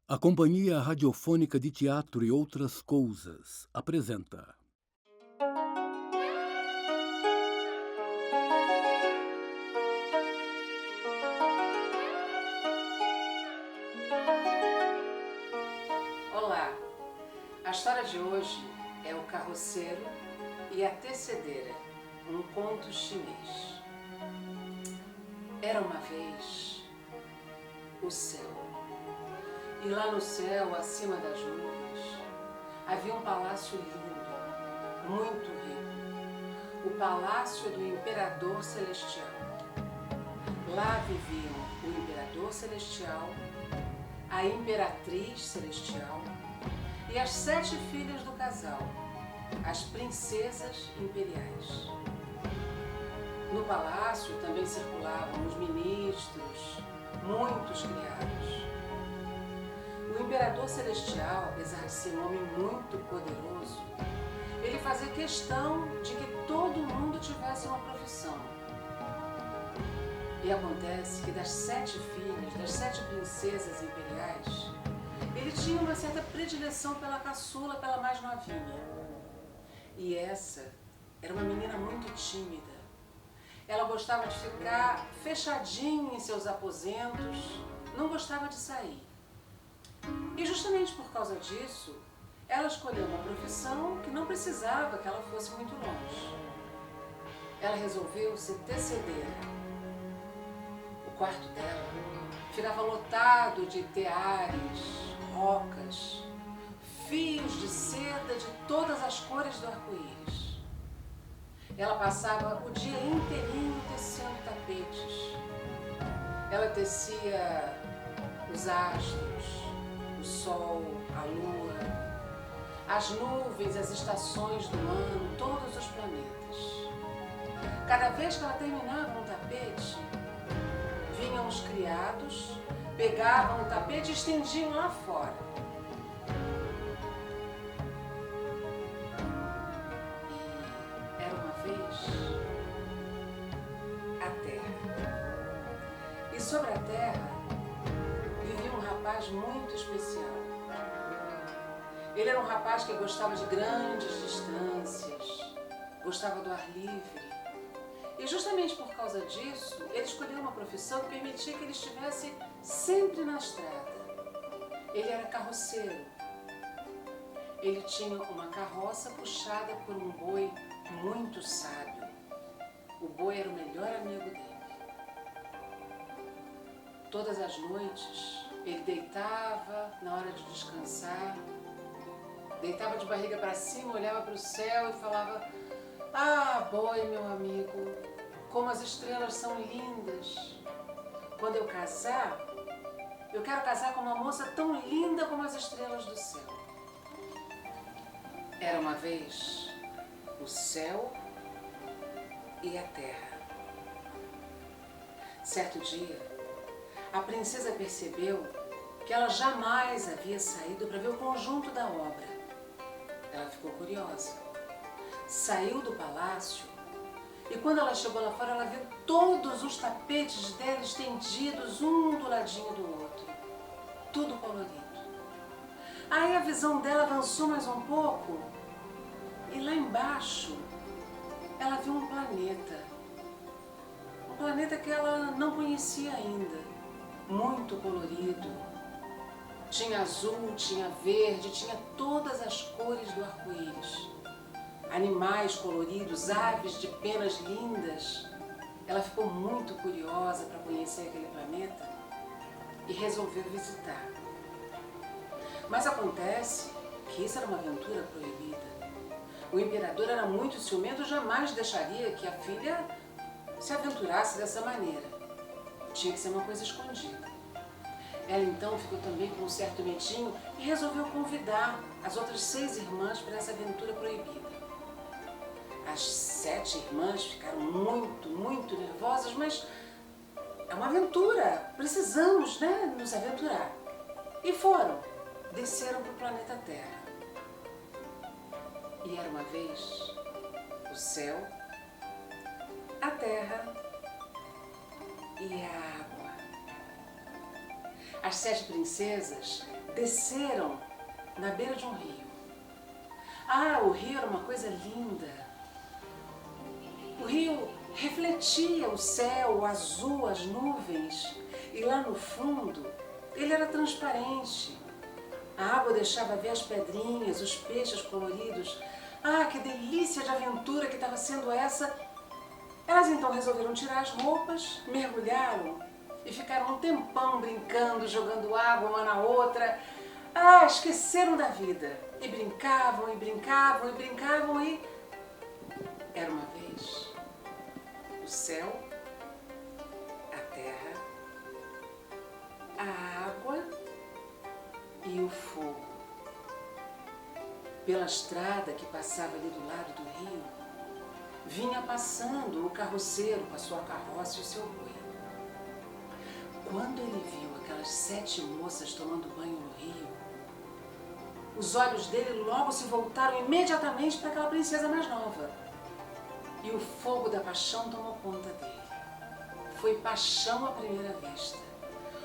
A Companhia Radiofônica de Teatro e Outras Coisas apresenta. Olá, a história de hoje é O Carroceiro e a Tecedeira, um conto chinês. Era uma vez o céu, e lá no céu, acima das nuvens, havia um palácio lindo, muito rico, o Palácio do Imperador Celestial. Lá viviam o Imperador Celestial, a Imperatriz Celestial e as 7 filhas do casal, as princesas imperiais. No palácio também circulavam os ministros, muitos criados. O Imperador Celestial, apesar de ser um homem muito poderoso, ele fazia questão de que todo mundo tivesse uma profissão. E acontece que das 7 filhas, das 7 princesas imperiais, ele tinha uma certa predileção pela caçula, pela mais novinha. E essa era uma menina muito tímida. Ela gostava de ficar fechadinha em seus aposentos, não gostava de sair. E justamente por causa disso, ela escolheu uma profissão que não precisava que ela fosse muito longe. Ela resolveu ser tecedeira. O quarto dela ficava lotado de teares, rocas, fios de seda de todas as cores do arco-íris. Ela passava o dia inteirinho tecendo tapetes. Ela tecia os astros, o sol, a lua, as nuvens, as estações do ano, todos os planetas. Cada vez que ela terminava um tapete, vinham os criados, pegavam o tapete e estendiam lá fora. E era uma vez a Terra. E sobre a Terra vivia um rapaz muito especial. Ele era um rapaz que gostava de grandes distâncias, gostava do ar livre. E justamente por causa disso, ele escolheu uma profissão que permitia que ele estivesse sempre na estrada. Ele era carroceiro. Ele tinha uma carroça puxada por um boi muito sábio. O boi era o melhor amigo dele. Todas as noites, ele deitava na hora de descansar, deitava de barriga para cima, olhava para o céu e falava: "Ah, boi, meu amigo, como as estrelas são lindas. Quando eu casar, eu quero casar com uma moça tão linda como as estrelas do céu." Era uma vez o céu e a terra. Certo dia, a princesa percebeu que ela jamais havia saído para ver o conjunto da obra. Ela ficou curiosa. Saiu do palácio e quando ela chegou lá fora, ela viu todos os tapetes dela estendidos, um do ladinho do outro. Tudo colorido. Aí a visão dela avançou mais um pouco e lá embaixo ela viu um planeta. Um planeta que ela não conhecia ainda. Muito colorido. Tinha azul, tinha verde, tinha todas as cores do arco-íris. Animais coloridos, aves de penas lindas. Ela ficou muito curiosa para conhecer aquele planeta e resolveu visitar. Mas acontece que isso era uma aventura proibida. O imperador era muito ciumento, jamais deixaria que a filha se aventurasse dessa maneira. Tinha que ser uma coisa escondida. Ela então ficou também com um certo medinho e resolveu convidar as outras 6 irmãs para essa aventura proibida. As 7 irmãs ficaram muito nervosas, mas é uma aventura, precisamos, nos aventurar. E foram, desceram para o planeta Terra. E era uma vez o céu, a terra e a água. As 7 princesas desceram na beira de um rio. Ah, o rio era uma coisa linda. O rio refletia o céu, o azul, as nuvens, e lá no fundo ele era transparente. A água deixava ver as pedrinhas, os peixes coloridos. Ah, que delícia de aventura que estava sendo essa! Elas então resolveram tirar as roupas, mergulharam e ficaram um tempão brincando, jogando água uma na outra. Ah, esqueceram da vida. E brincavam, e brincavam, e brincavam, e... Era uma vez o céu, a terra, a água e o fogo. Pela estrada que passava ali do lado do rio, vinha passando o carroceiro com a sua carroça e o seu boi. Quando ele viu aquelas 7 moças tomando banho no rio, os olhos dele logo se voltaram imediatamente para aquela princesa mais nova. E o fogo da paixão tomou conta dele. Foi paixão à primeira vista.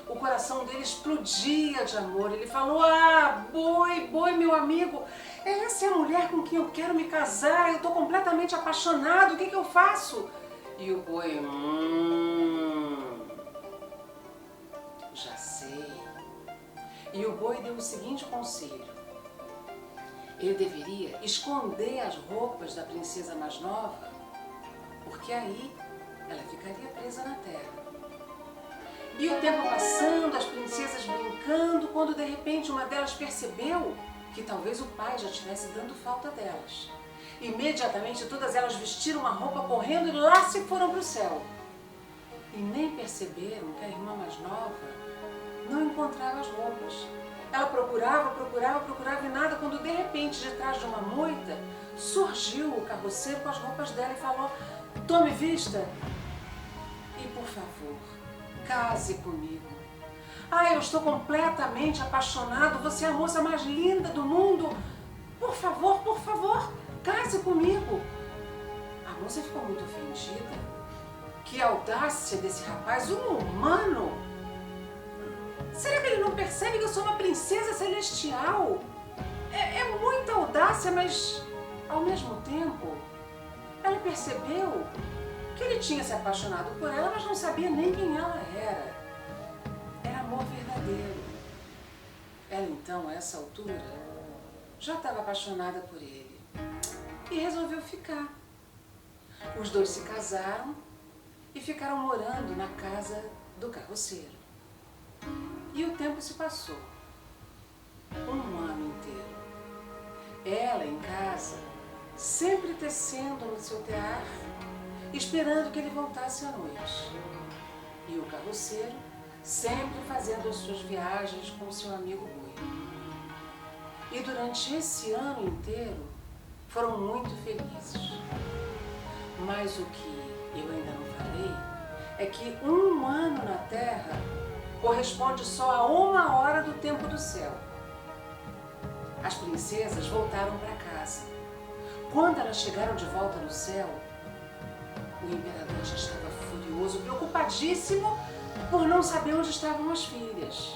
O coração dele explodia de amor. Ele falou: ah, boi, boi, meu amigo, essa é a mulher com quem eu quero me casar. Eu estou completamente apaixonado, o que eu faço? E o boi, já sei. E o boi deu o seguinte conselho: ele deveria esconder as roupas da princesa mais nova, porque aí ela ficaria presa na terra. E o tempo passando, as princesas brincando, quando de repente uma delas percebeu que talvez o pai já estivesse dando falta delas. Imediatamente todas elas vestiram uma roupa correndo e lá se foram para o céu. E nem perceberam que a irmã mais nova não encontrava as roupas. Ela procurava, procurava, procurava e nada, quando de repente, de trás de uma moita, surgiu o carroceiro com as roupas dela e falou: tome vista e, por favor, case comigo. Ah, eu estou completamente apaixonado, você é a moça mais linda do mundo. Por favor, case comigo. A moça ficou muito ofendida. Que audácia desse rapaz, um humano! Será que ele não percebe que eu sou uma princesa celestial? É muita audácia, mas ao mesmo tempo, ela percebeu que ele tinha se apaixonado por ela, mas não sabia nem quem ela era. Era amor verdadeiro. Ela então, a essa altura, já estava apaixonada por ele e resolveu ficar. Os dois se casaram e ficaram morando na casa do carroceiro. E o tempo se passou. Um ano inteiro. Ela em casa, sempre tecendo no seu tear, esperando que ele voltasse à noite. E o carroceiro sempre fazendo as suas viagens com o seu amigo boi. E durante esse ano inteiro foram muito felizes. Mas o que eu ainda não falei é que um ano na Terra corresponde só a 1 hora do tempo do céu. As princesas voltaram para casa. Quando elas chegaram de volta no céu, o imperador já estava furioso, preocupadíssimo por não saber onde estavam as filhas.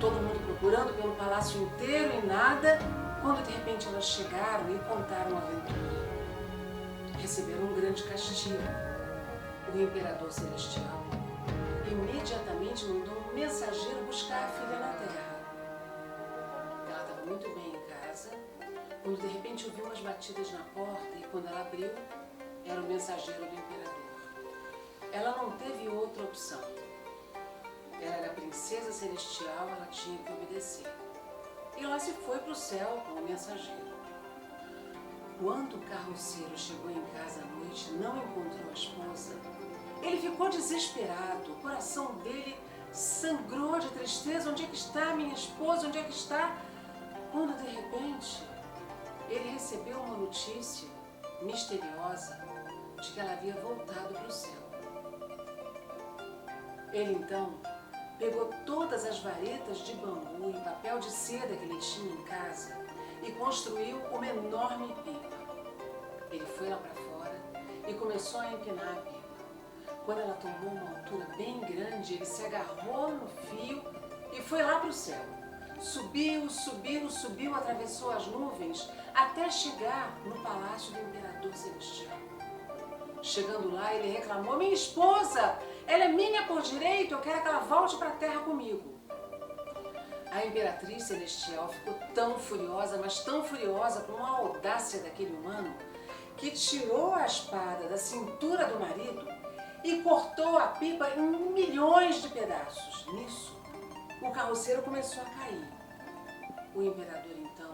Todo mundo procurando pelo palácio inteiro e nada, quando de repente elas chegaram e contaram a aventura. Receberam um grande castigo. O imperador celestial imediatamente mandou um mensageiro buscar a filha na terra. Ela estava muito bem em casa, quando de repente ouviu umas batidas na porta e quando ela abriu, era o mensageiro do imperador. Ela não teve outra opção. Ela era princesa celestial, ela tinha que obedecer. E lá se foi para o céu com o mensageiro. Quando o carroceiro chegou em casa à noite e não encontrou a esposa, ele ficou desesperado, o coração dele sangrou de tristeza. Onde é que está minha esposa? Onde é que está? Quando de repente ele recebeu uma notícia misteriosa de que ela havia voltado para o céu. Ele então pegou todas as varetas de bambu e papel de seda que ele tinha em casa e construiu uma enorme pipa. Ele foi lá para fora e começou a empinar a pipa. Quando ela tomou uma altura bem grande, ele se agarrou no fio e foi lá para o céu. Subiu, subiu, subiu, atravessou as nuvens até chegar no palácio do Imperador Celestial. Chegando lá, ele reclamou: minha esposa, ela é minha por direito, eu quero que ela volte para a terra comigo. A Imperatriz Celestial ficou tão furiosa, mas tão furiosa com a audácia daquele humano, que tirou a espada da cintura do marido e cortou a pipa em milhões de pedaços. Nisso, o carroceiro começou a cair. O imperador, então,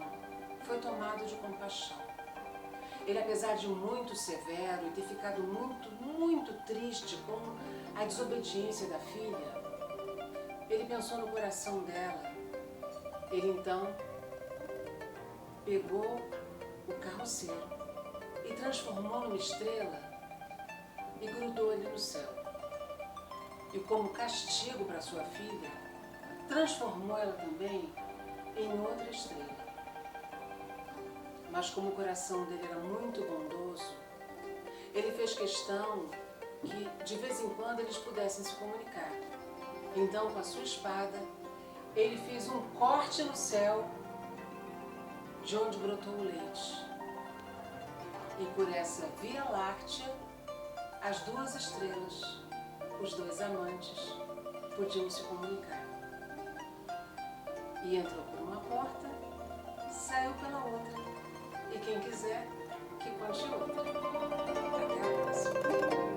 foi tomado de compaixão. Ele, apesar de muito severo e ter ficado muito triste com a desobediência da filha, ele pensou no coração dela. Ele, então, pegou o carroceiro e transformou numa estrela e grudou ali no céu. E como castigo para sua filha, transformou ela também em outra estrela. Mas como o coração dele era muito bondoso, ele fez questão que de vez em quando eles pudessem se comunicar. Então, com a sua espada, ele fez um corte no céu de onde brotou o leite. E por essa Via Láctea, as duas estrelas, os dois amantes, podiam se comunicar. E entrou por uma porta, saiu pela outra. E quem quiser, que conte outra. Até a próxima.